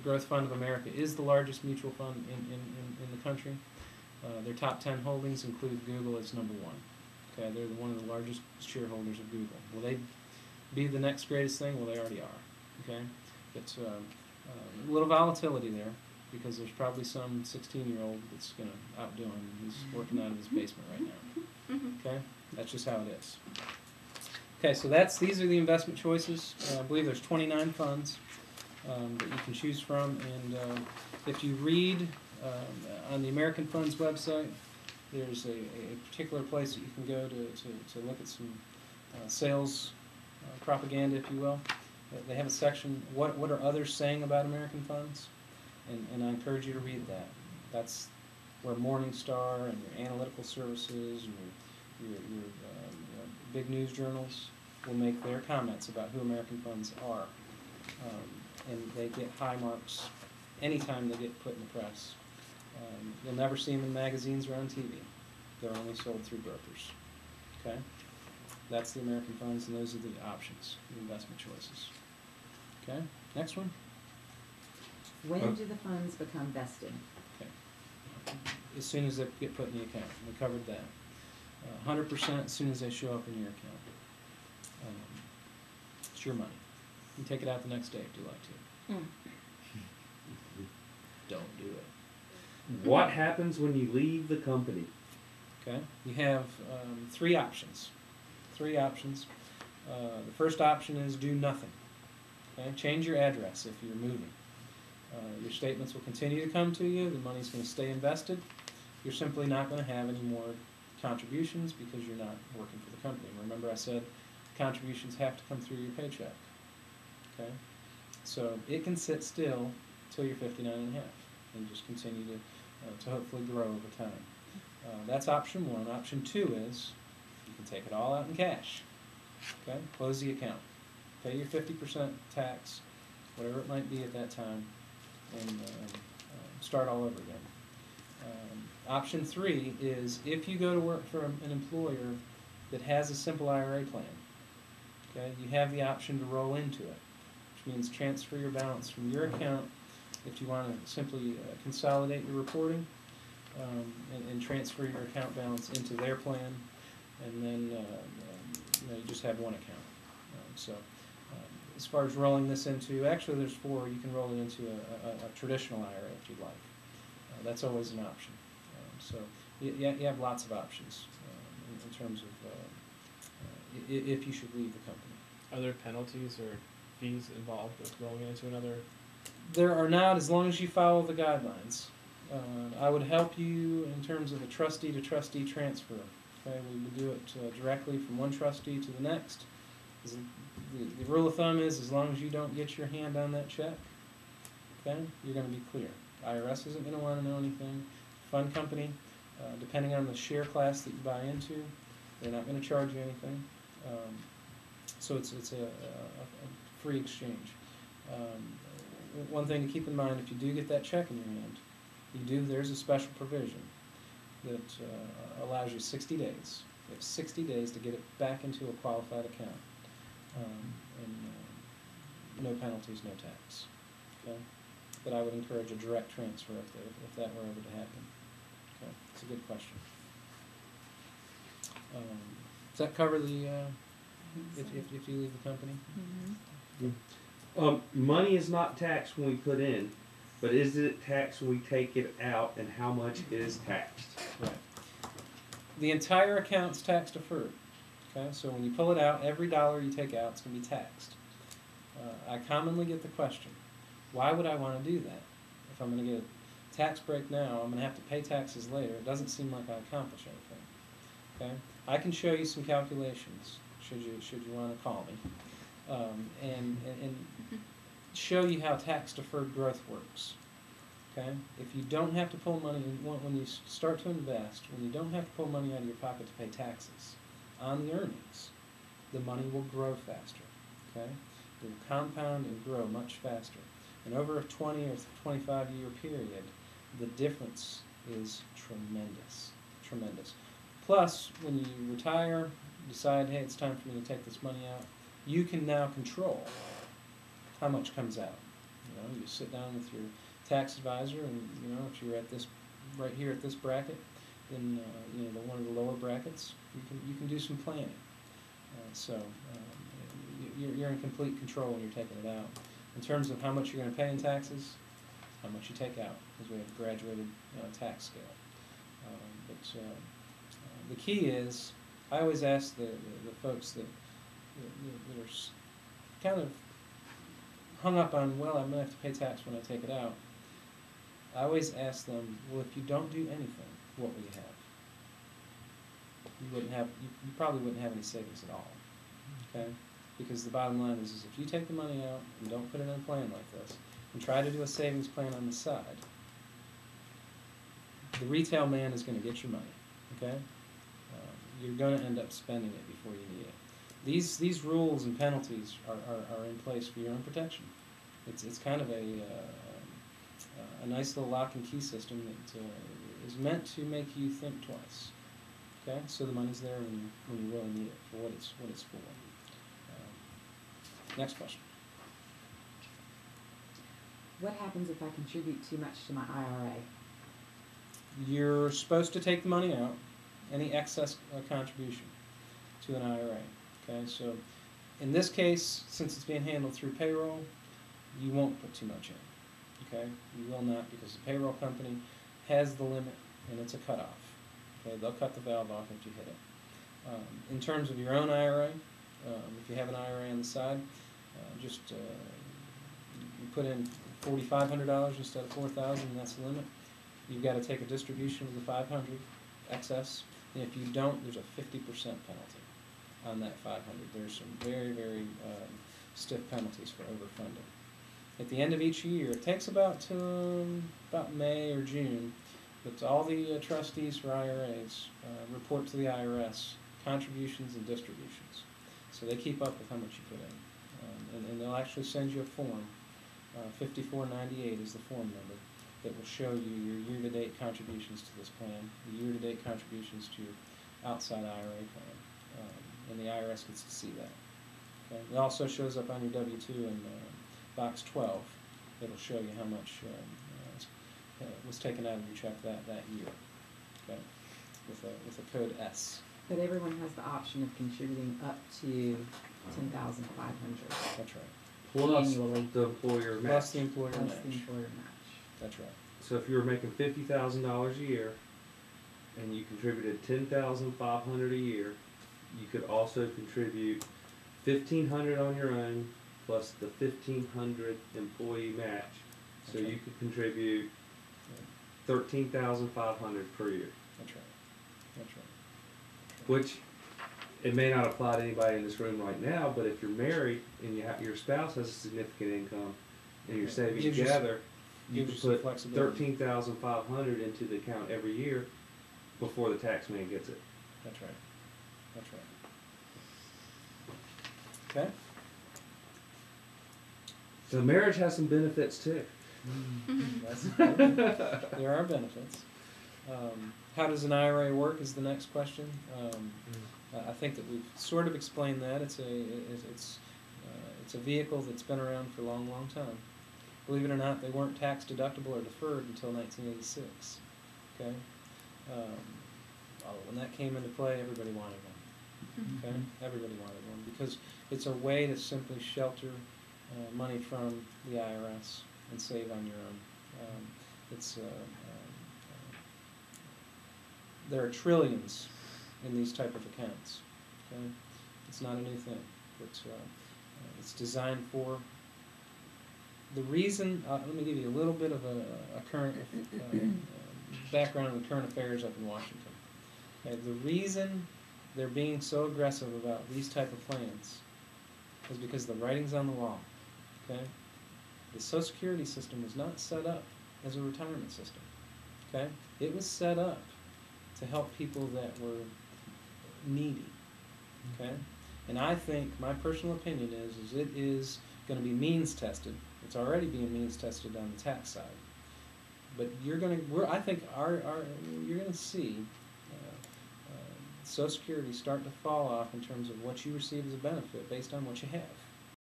Growth Fund of America is the largest mutual fund in the country. Their top 10 holdings include Google as number 1. Okay, they're one of the largest shareholders of Google. Will they be the next greatest thing? Well, they already are. Okay, it's a little volatility there because there's probably some 16-year-old that's going to outdo him. He's working out of his basement right now. Okay, that's just how it is. Okay, so these are the investment choices. I believe there's 29 funds that you can choose from, and if you read on the American Funds website, there's a particular place that you can go to look at some sales propaganda, if you will. They have a section, what are others saying about American funds? And I encourage you to read that. That's where Morningstar and your analytical services and your big news journals will make their comments about who American funds are. And they get high marks anytime they get put in the press. You'll never see them in magazines or on TV. They're only sold through brokers. Okay? That's the American funds, and those are the options, the investment choices. Okay? Next one. When do the funds become vested? Okay. As soon as they get put in the account. We covered that. 100% as soon as they show up in your account. It's your money. You can take it out the next day if you like to. Don't do it. What happens when you leave the company? Okay, you have 3 options. 3 options. The first option is do nothing. Okay, change your address if you're moving. Your statements will continue to come to you. The money's going to stay invested. You're simply not going to have any more contributions because you're not working for the company. Remember I said contributions have to come through your paycheck. Okay, so it can sit still till you're 59 and a half and just continue to hopefully grow over time. That's option 1. Option 2 is you can take it all out in cash. Okay, close the account, pay your 50% tax, whatever it might be at that time, and start all over again. Option 3 is if you go to work for an employer that has a simple IRA plan. Okay, you have the option to roll into it, which means transfer your balance from your account if you want to simply consolidate your reporting and transfer your account balance into their plan, and then you just have one account. As far as rolling this into, actually there's 4. You can roll it into a traditional IRA if you'd like. That's always an option. So you have lots of options in terms of if you should leave the company. Are there penalties or fees involved with rolling into another? There are not, as long as you follow the guidelines. I would help you in terms of a trustee-to-trustee transfer. Okay, we would do it directly from one trustee to the next. The rule of thumb is as long as you don't get your hand on that check, okay, you're going to be clear. IRS isn't going to want to know anything. Fund company, depending on the share class that you buy into, they're not going to charge you anything. So it's a free exchange. One thing to keep in mind, if you do get that check in your hand, there's a special provision that allows you 60 days. You have 60 days to get it back into a qualified account. And no penalties, no tax. Okay? But I would encourage a direct transfer if that were ever to happen. Okay? It's a good question. Does that cover the if you leave the company? Mm-hmm. Money is not taxed when we put in, but is it taxed when we take it out, and how much is taxed? Right. The entire account's tax deferred. Okay, so when you pull it out, every dollar you take out is going to be taxed. I commonly get the question, why would I want to do that? If I'm going to get a tax break now, I'm going to have to pay taxes later. It doesn't seem like I accomplish anything. Okay, I can show you some calculations should you want to call me, and show you how tax deferred growth works. Okay, if you don't have to pull money when you start to invest, when you don't have to pull money out of your pocket to pay taxes on the earnings, the money will grow faster. Okay, it will compound and grow much faster. And over a 20 or 25 year period, the difference is tremendous, tremendous. Plus, when you retire, decide, hey, it's time for me to take this money out, you can now control how much comes out. you sit down with your tax advisor, and if you're at this right here at this bracket, then one of the lower brackets, you can do some planning. You're in complete control when you're taking it out. In terms of how much you're going to pay in taxes, how much you take out, because we have a graduated tax scale. The key is, I always ask the folks that are kind of hung up on, well, I'm going to have to pay tax when I take it out. I always ask them, well, if you don't do anything, what will you have? You probably wouldn't have any savings at all, okay? Because the bottom line is if you take the money out and don't put it in a plan like this, and try to do a savings plan on the side, the retail man is going to get your money, okay? You're going to end up spending it before you need it. These rules and penalties are in place for your own protection. It's kind of a nice little lock and key system that is meant to make you think twice. Okay, so the money's there when you really need it for what it's for. Next question. What happens if I contribute too much to my IRA? You're supposed to take the money out, any excess contribution to an IRA. Okay, so in this case, since it's being handled through payroll, you won't put too much in. Okay, you will not, because the payroll company has the limit and it's a cutoff. Okay, they'll cut the valve off if you hit it. In terms of your own IRA, if you have an IRA on the side, you put in $4,500 instead of $4,000, and that's the limit. You've got to take a distribution of the $500 excess, and if you don't, there's a 50% penalty on that $500. There's some very, very stiff penalties for overfunding. At the end of each year, it takes about May or June, but all the trustees for IRAs report to the IRS contributions and distributions. So they keep up with how much you put in. And they'll actually send you a form. 5498 is the form number that will show you your year-to-date contributions to this plan, the year-to-date contributions to your outside IRA plan. And the IRS gets to see that. Okay? It also shows up on your W-2 in box 12. It'll show you how much was taken out of your check that year, okay, with a code S. But everyone has the option of contributing up to $10,500 That's right. Plus annually. the employer match. Plus the employer Plus match. the employer match. That's right. So if you were making $50,000 a year and you contributed $10,500 a year, you could also contribute $1,500 on your own plus the $1,500 employee match. So That's right. you could contribute $13,500 per year. That's right. That's right. Which it may not apply to anybody in this room right now, but if you're married and your spouse has a significant income and you're saving Gives you together, you gives can you some put flexibility. $13,500 into the account every year before the tax man gets it. That's right. That's right. Okay. So marriage has some benefits too. That's good. There are benefits. How does an IRA work is the next question. I think that we've sort of explained that. It's a vehicle that's been around for a long, long time. Believe it or not, they weren't tax deductible or deferred until 1986. Okay. When that came into play, everybody wanted one. Okay, everybody wanted one because it's a way to simply shelter money from the IRS and save on your own. There are trillions in these type of accounts. Okay, it's not a new thing. It's designed for the reason. Let me give you a little bit of a current background on the current affairs up in Washington. Okay, the reason they're being so aggressive about these type of plans is because the writing's on the wall. Okay, the Social Security system was not set up as a retirement system. Okay, it was set up to help people that were needy. Okay, and I think my personal opinion is it is going to be means tested. It's already being means tested on the tax side, but I think you're going to see Social Security start to fall off in terms of what you receive as a benefit based on what you have.